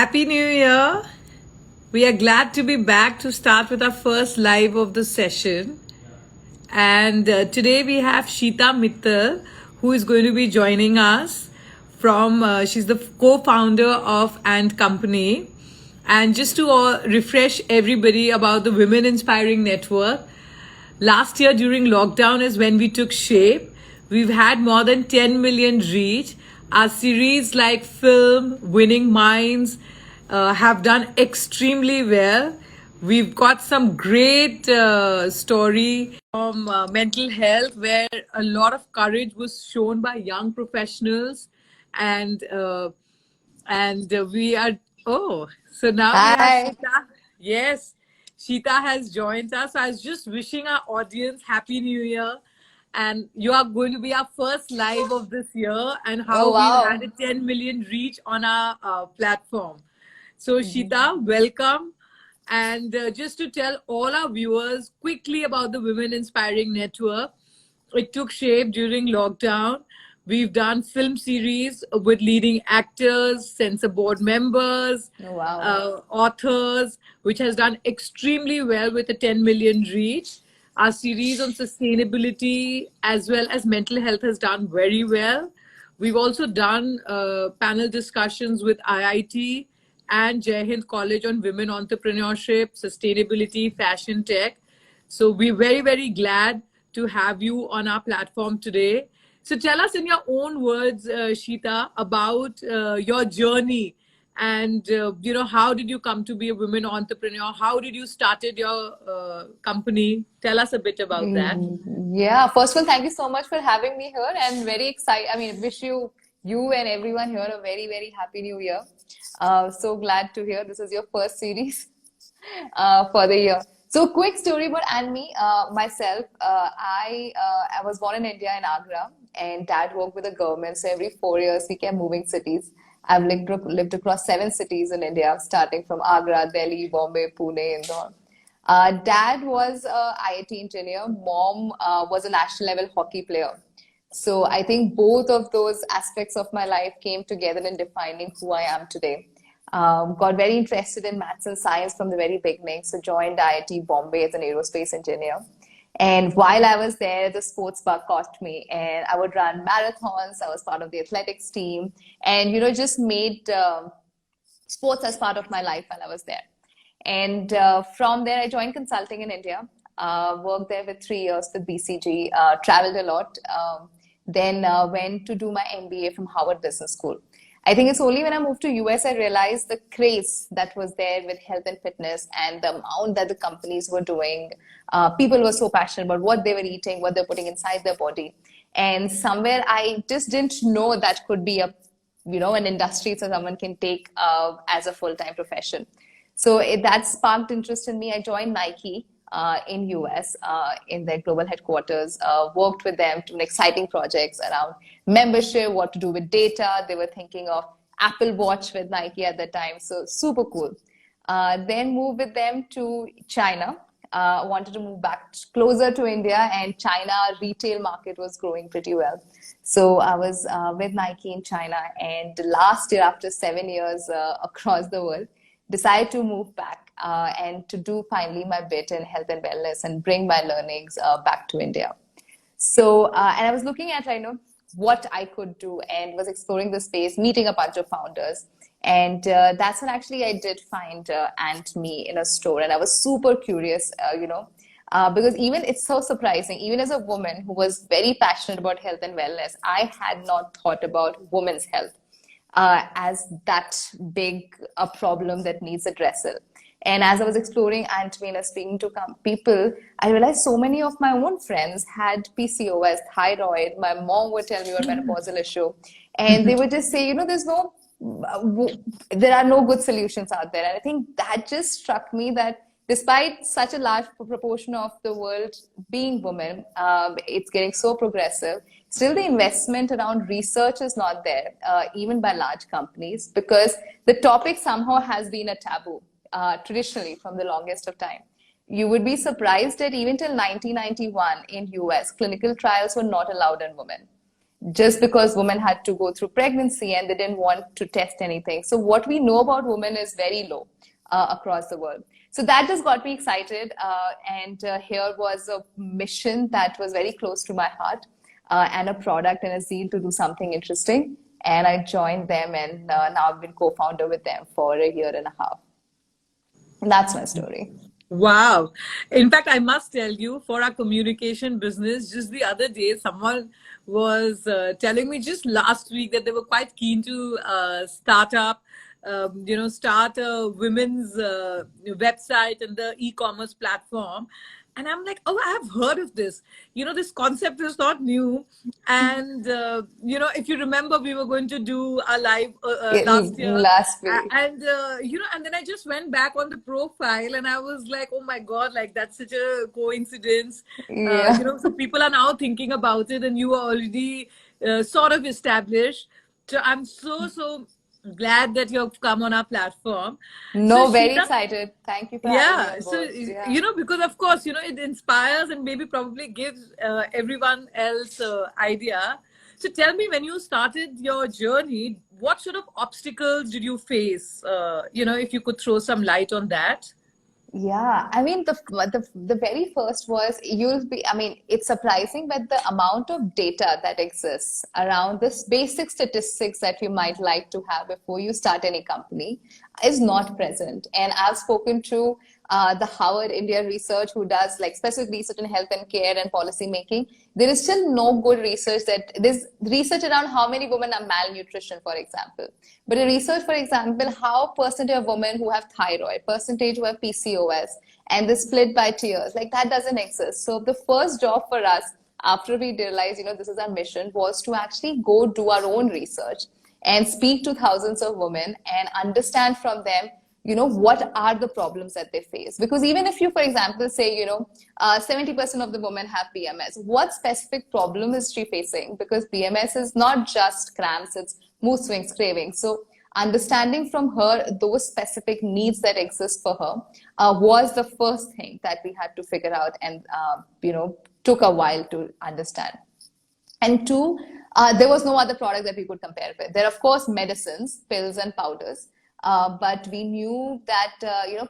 Happy New Year! We are glad to be back to start with our first live of the session. And today we have Sheta Mittal, who is going to be joining us she's the co-founder of and Company. And just to refresh everybody about the Women Inspiring Network, last year during lockdown is when we took shape. We've had more than 10 million reach. Our series like Film, Winning Minds have done extremely well. We've got some great story from mental health where a lot of courage was shown by young professionals and we are so now we have Hi. Sheta. Yes, Sheta has joined us. So I was just wishing our audience Happy New Year. And you are going to be our first live of this year, and Oh, how we've had a wow. 10 million reach on our platform. So, Mhm. Sheta, welcome. And just to tell all our viewers quickly about the Women Inspiring Network, it took shape during lockdown. We've done film series with leading actors, censor board members, Oh, wow. authors, which has done extremely well with a 10 million reach. Our series on sustainability as well as mental health has done very well. We've also done panel discussions with IIT and Jai Hind College on women entrepreneurship, sustainability, fashion tech. So we're very, very glad to have you on our platform today. So tell us in your own words, Sheta, about your journey and how did you come to be a women entrepreneur? How did you started your company? Tell us a bit about that. Yeah, first of all, thank you so much for having me here and very excited. I mean, wish you and everyone here a very, very happy new year. So glad to hear this is your first series for the year. So quick story about and me, myself. I was born in India in Agra, and dad worked with the government. So every 4 years we kept moving cities. I've lived across 7 cities in India, starting from Agra, Delhi, Bombay, Pune, Indore. Dad was a IIT engineer. Mom was a national level hockey player. So I think both of those aspects of my life came together in defining who I am today. Got very interested in maths and science from the very beginning. So joined IIT Bombay as an aerospace engineer. And while I was there, the sports bug caught me, and I would run marathons. I was part of the athletics team, and just made sports as part of my life while I was there. And from there, I joined consulting in India. Worked there for 3 years with BCG. Traveled a lot. Then went to do my MBA from Harvard Business School. I think it's only when I moved to US I realized the craze that was there with health and fitness and the amount that the companies were doing. People were so passionate about what they were eating, what they're putting inside their body. And somewhere I just didn't know that could be an industry so someone can take as a full-time profession. So that sparked interest in me. I joined Nike in US in their global headquarters, worked with them to exciting projects around membership, what to do with data. They were thinking of Apple Watch with Nike at the time, so super cool. Then moved with them to China. Wanted to move back closer to India, and China retail market was growing pretty well. So I was with Nike in China, and last year, after 7 years across the world, decided to move back and to do finally my bit in health and wellness and bring my learnings back to India. So, and I was looking at, what I could do and was exploring the space, meeting a bunch of founders. And that's when actually I did find Ant Me in a store. And I was super curious, because even it's so surprising, even as a woman who was very passionate about health and wellness, I had not thought about women's health as that big a problem that needs addressal. And as I was exploring Antamina, speaking to people, I realized so many of my own friends had PCOS, thyroid. My mom would tell me about menopausal issue, and they would just say, there are no good solutions out there. And I think that just struck me that despite such a large proportion of the world being women, it's getting so progressive. Still, the investment around research is not there, even by large companies, because the topic somehow has been a taboo traditionally from the longest of time. You would be surprised that even till 1991 in US, clinical trials were not allowed in women. just because women had to go through pregnancy and they didn't want to test anything. So what we know about women is very low across the world. So that just got me excited. And here was a mission that was very close to my heart, and a product and a zeal to do something interesting. And I joined them, and now I've been co-founder with them for a year and a half. And that's my story. Wow. In fact, I must tell you, for our communication business, just the other day, someone was telling me just last week that they were quite keen to start up, start a women's website and the e-commerce platform. And I'm like, oh, I have heard of this. This concept is not new. And, if you remember, we were going to do a live last year. Last week. And, and then I just went back on the profile and I was like, oh my God, like that's such a coincidence. Yeah. So people are now thinking about it and you are already sort of established. So I'm so glad that you've come on our platform. No, So, very Sheta, excited. Thank you for having me on so, board. Yeah. because of course, it inspires and maybe probably gives everyone else idea. So tell me, when you started your journey, what sort of obstacles did you face? If you could throw some light on that. Yeah, I mean the very first was you'll be. I mean, it's surprising, but the amount of data that exists around this basic statistics that you might like to have before you start any company is not present. And I've spoken to the Howard India research, who does like specific research in health and care and policy making. There is still no good research that there's research around how many women are malnutrition, for example. But a research, for example, how percentage of women who have thyroid, percentage who have PCOS, and they split by tiers, like that doesn't exist. So the first job for us after we realized, this is our mission, was to actually go do our own research and speak to thousands of women and understand from them, what are the problems that they face. Because even if you, for example, say, 70% of the women have PMS, what specific problem is she facing? Because PMS is not just cramps, it's mood swings, cravings. So understanding from her those specific needs that exist for her was the first thing that we had to figure out, and, took a while to understand. And two, there was no other product that we could compare with. There are, of course, medicines, pills and powders. But we knew that,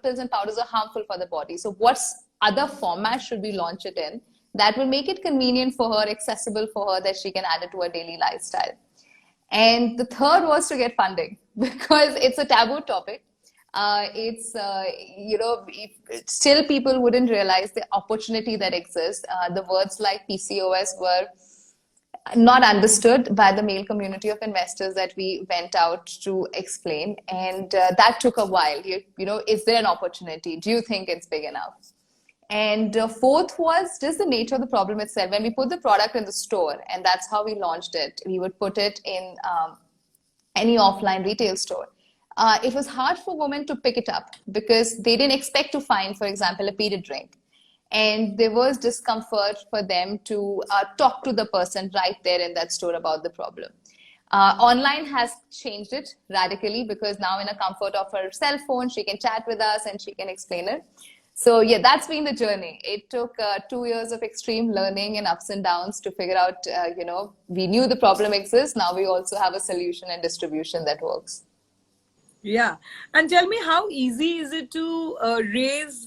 pills and powders are harmful for the body. So what other format should we launch it in that will make it convenient for her, accessible for her, that she can add it to her daily lifestyle? And the third was to get funding, because it's a taboo topic. Still people wouldn't realize the opportunity that exists. The words like PCOS were not understood by the male community of investors that we went out to explain. And that took a while. Is there an opportunity? Do you think it's big enough? And fourth was just the nature of the problem itself. When we put the product in the store, and that's how we launched it, we would put it in any offline retail store. It was hard for women to pick it up because they didn't expect to find, for example, a period drink. And there was discomfort for them to talk to the person right there in that store about the problem. Online has changed it radically, because now in the comfort of her cell phone, she can chat with us and she can explain it. So yeah, that's been the journey. It took 2 years of extreme learning and ups and downs to figure out, we knew the problem exists. Now we also have a solution and distribution that works. Yeah. And tell me, how easy is it to raise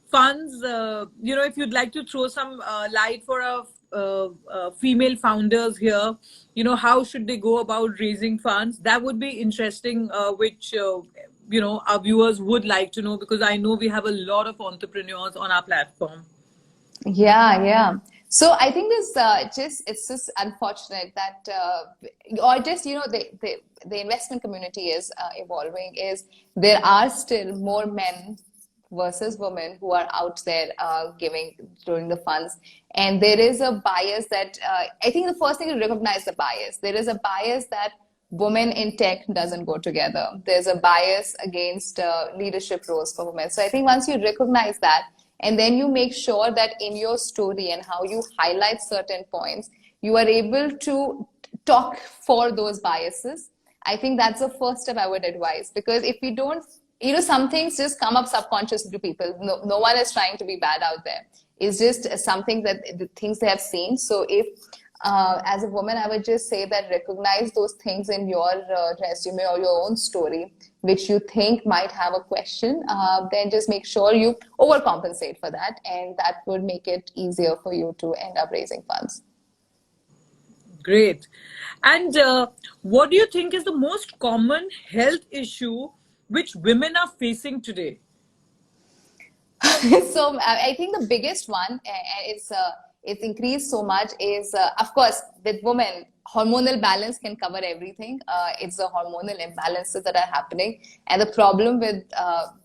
funds? If you'd like to throw some light for female founders here, how should they go about raising funds? That would be interesting, which, our viewers would like to know, because I know we have a lot of entrepreneurs on our platform. Yeah. So I think it's just unfortunate that, the investment community is evolving. Is there are still more men versus women who are out there doing the funds, and there is a bias that I think the first thing is recognize the bias. There is a bias that women in tech doesn't go together. There's a bias against leadership roles for women. So I think once you recognize that, and then you make sure that in your story and how you highlight certain points, you are able to talk for those biases. I think that's the first step I would advise, because if we don't, some things just come up subconsciously to people. No one is trying to be bad out there. It's just something that the things they have seen. So if As a woman, I would just say that recognize those things in your resume or your own story, which you think might have a question. Then just make sure you overcompensate for that, and that would make it easier for you to end up raising funds. Great. And what do you think is the most common health issue which women are facing today? So I think the biggest one, and it's increased so much, is of course with women, hormonal balance can cover everything. It's the hormonal imbalances that are happening, and the problem with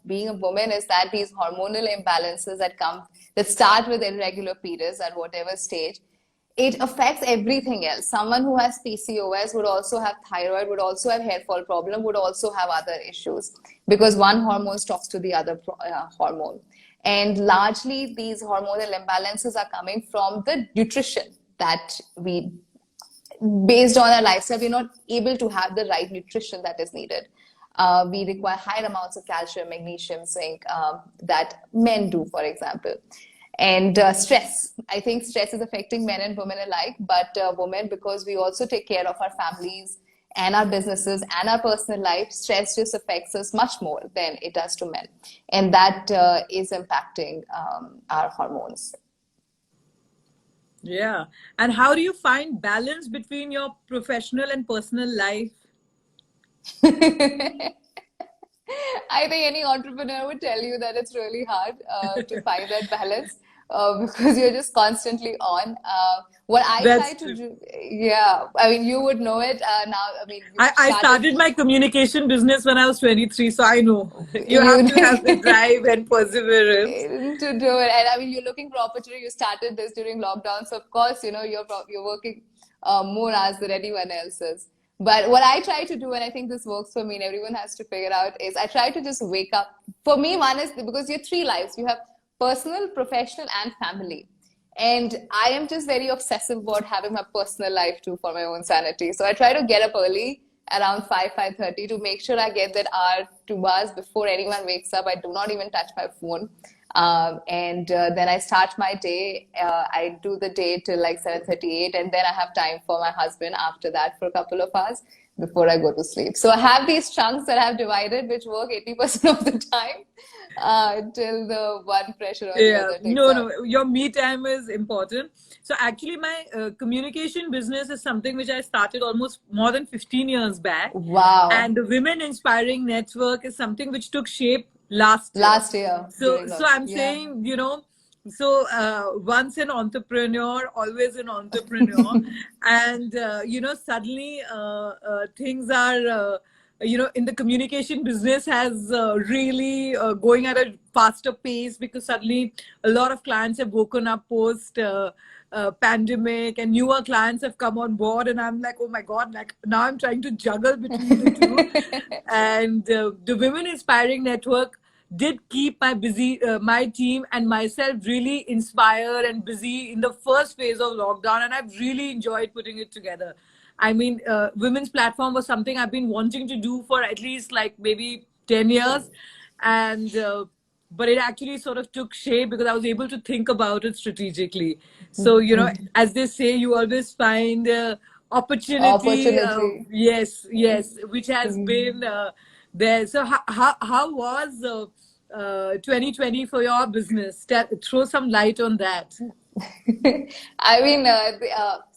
being a woman is that these hormonal imbalances that start with irregular periods at whatever stage, it affects everything else. Someone who has PCOS would also have thyroid, would also have hair fall problem, would also have other issues, because one hormone talks to the other hormone. And largely these hormonal imbalances are coming from the nutrition that based on our lifestyle, we're not able to have the right nutrition that is needed. We require higher amounts of calcium, magnesium, zinc, that men do, for example. And stress. I think stress is affecting men and women alike, but women, because we also take care of our families and our businesses and our personal life, stress just affects us much more than it does to men. And that is impacting our hormones. Yeah. And how do you find balance between your professional and personal life? I think any entrepreneur would tell you that it's really hard to find that balance because you're just constantly on. What I try to do, yeah, I mean, you would know it now. I mean, I started my communication business when I was 23, so I know you have to have the drive and perseverance to do it. And I mean, you're looking for opportunity. You started this during lockdown, so of course, you know, you're working more hours than anyone else is. But what I try to do, and I think this works for me and everyone has to figure out, is I try to just wake up. For me, one is because you have three lives. You have personal, professional, and family. And I am just very obsessive about having my personal life too for my own sanity. So I try to get up early around 5:30 to make sure I get that hour, 2 hours before anyone wakes up. I do not even touch my phone. Then I start my day. I do the day till like 7:38, and then I have time for my husband after that for a couple of hours before I go to sleep. So I have these chunks that I have divided, which work 80% of the time till the one pressure or the other takes No, your me time is important. So actually, my communication business is something which I started almost more than 15 years back. Wow! And the Women Inspiring Network is something which took shape last year. So I'm saying, you know, so once an entrepreneur, always an entrepreneur. And, you know, suddenly things are, you know, in the communication business has really going at a faster pace, because suddenly a lot of clients have woken up post pandemic, and newer clients have come on board, and I'm like, oh my God, like now I'm trying to juggle between the two. And the Women Inspiring Network did keep my team and myself really inspired and busy in the first phase of lockdown, and I've really enjoyed putting it together. I mean, women's platform was something I've been wanting to do for at least like maybe 10 years. And but it actually sort of took shape because I was able to think about it strategically. So, you know, as they say, you always find opportunity. Yes, which has been there. So how was 2020 for your business? Throw some light on that. I mean,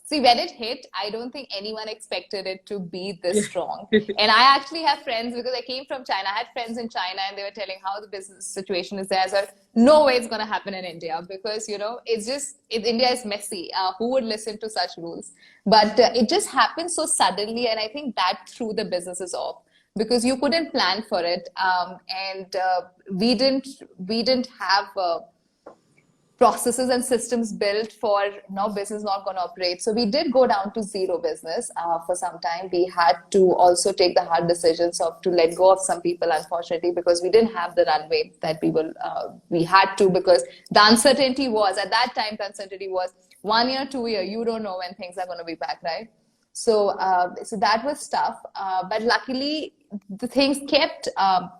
see, when it hit, I don't think anyone expected it to be this strong. And I actually have friends, because I came from China. I had friends in China, and they were telling how the business situation is there. I said, no way it's going to happen in India, because, you know, India is messy. Who would listen to such rules? But it just happened so suddenly, and I think that threw the businesses off, because you couldn't plan for it. We didn't have processes and systems built for no business not going to operate. So we did go down to zero business for some time. We had to also take the hard decisions to let go of some people, unfortunately, because we didn't have the runway that we had to, because the uncertainty was, at that time, the uncertainty was 1 year, 2 year, you don't know when things are going to be back, right? So that was tough, but luckily the things kept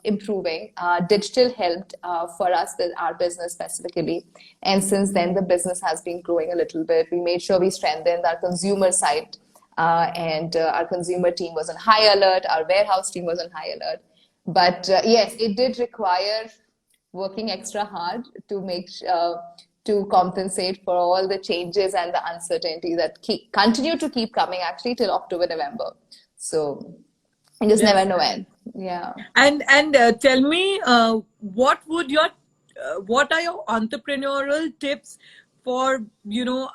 improving. Digital helped for us with our business specifically, and since then the business has been growing a little bit. We made sure we strengthened our consumer side, and our consumer team was on high alert. Our warehouse team was on high alert. But yes, it did require working extra hard to to compensate for all the changes and the uncertainty that continue to keep coming actually till October, November. So you just never know when. Yeah. And tell me, what are your entrepreneurial tips for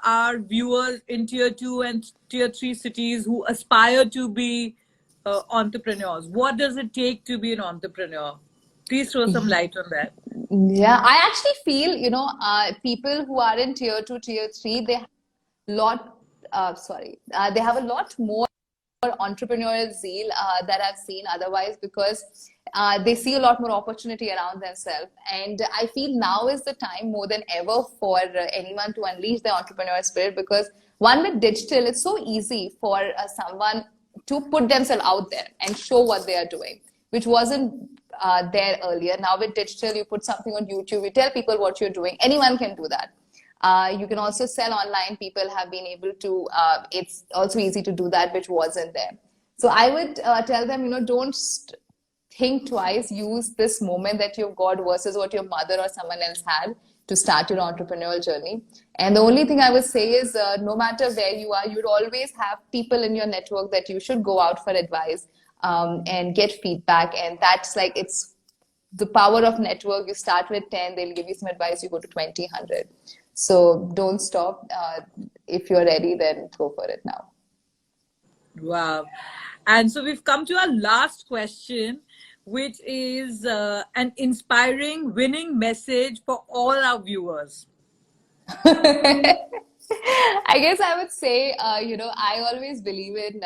our viewers in tier 2 and tier 3 cities who aspire to be entrepreneurs? What does it take to be an entrepreneur? Please throw some light on that. Yeah, I actually feel, people who are in tier 2, tier 3, they have a lot, they have a lot more entrepreneurial zeal that I've seen otherwise, because they see a lot more opportunity around themselves. And I feel now is the time more than ever for anyone to unleash their entrepreneurial spirit, because one, with digital, it's so easy for someone to put themselves out there and show what they are doing, which wasn't there earlier. Now with digital, you put something on YouTube, you tell people what you're doing. Anyone can do that. You can also sell online. People have been able to, it's also easy to do that, which wasn't there. So I would tell them, don't think twice. Use this moment that you've got versus what your mother or someone else had to start your entrepreneurial journey. And the only thing I would say is no matter where you are, you'd always have people in your network that you should go out for advice and get feedback. And that's like, it's the power of network. You start with 10, they'll give you some advice, you go to 20, 100. So don't stop. If you're ready, then go for it now. Wow. And so we've come to our last question, which is an inspiring, winning message for all our viewers. I guess I would say, I always believe in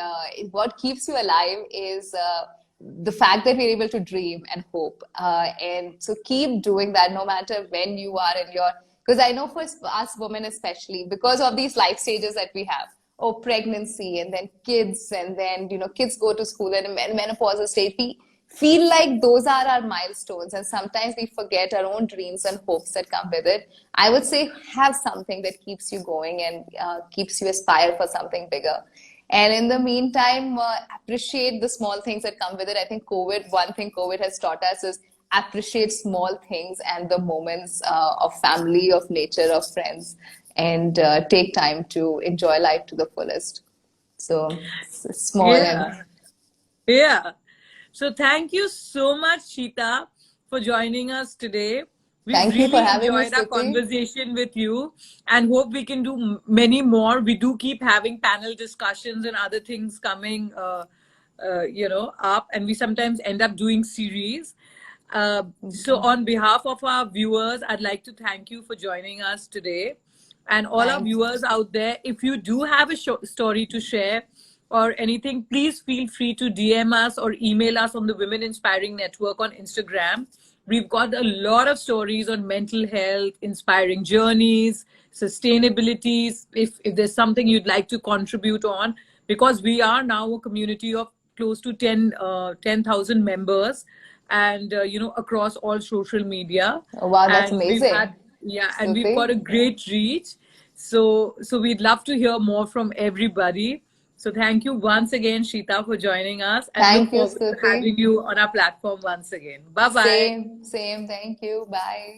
what keeps you alive is the fact that we're able to dream and hope. And so keep doing that no matter when you are in your, because I know for us women especially, because of these life stages that we have, pregnancy and then kids, and then, kids go to school and menopausal stage, we feel like those are our milestones, and sometimes we forget our own dreams and hopes that come with it. I would say have something that keeps you going and keeps you aspire for something bigger. And in the meantime, appreciate the small things that come with it. I think one thing COVID has taught us is appreciate small things and the moments of family, of nature, of friends, and take time to enjoy life to the fullest. So small. Yeah. So thank you so much, Sheta, for joining us today. Thank you for having me, enjoyed our conversation with you, and hope we can do many more. We do keep having panel discussions and other things coming, up, and we sometimes end up doing series. So on behalf of our viewers, I'd like to thank you for joining us today. And all our viewers out there, if you do have a story to share or anything, please feel free to DM us or email us on the Women Inspiring Network on Instagram. We've got a lot of stories on mental health, inspiring journeys, sustainabilities. If there's something you'd like to contribute on, because we are now a community of close to 10,000 members, and across all social media. Oh, wow, that's amazing. And we've got a great reach. So we'd love to hear more from everybody. So thank you once again, Sheta, for joining us. And look forward to having you on our platform once again. Bye-bye. Same. Thank you. Bye.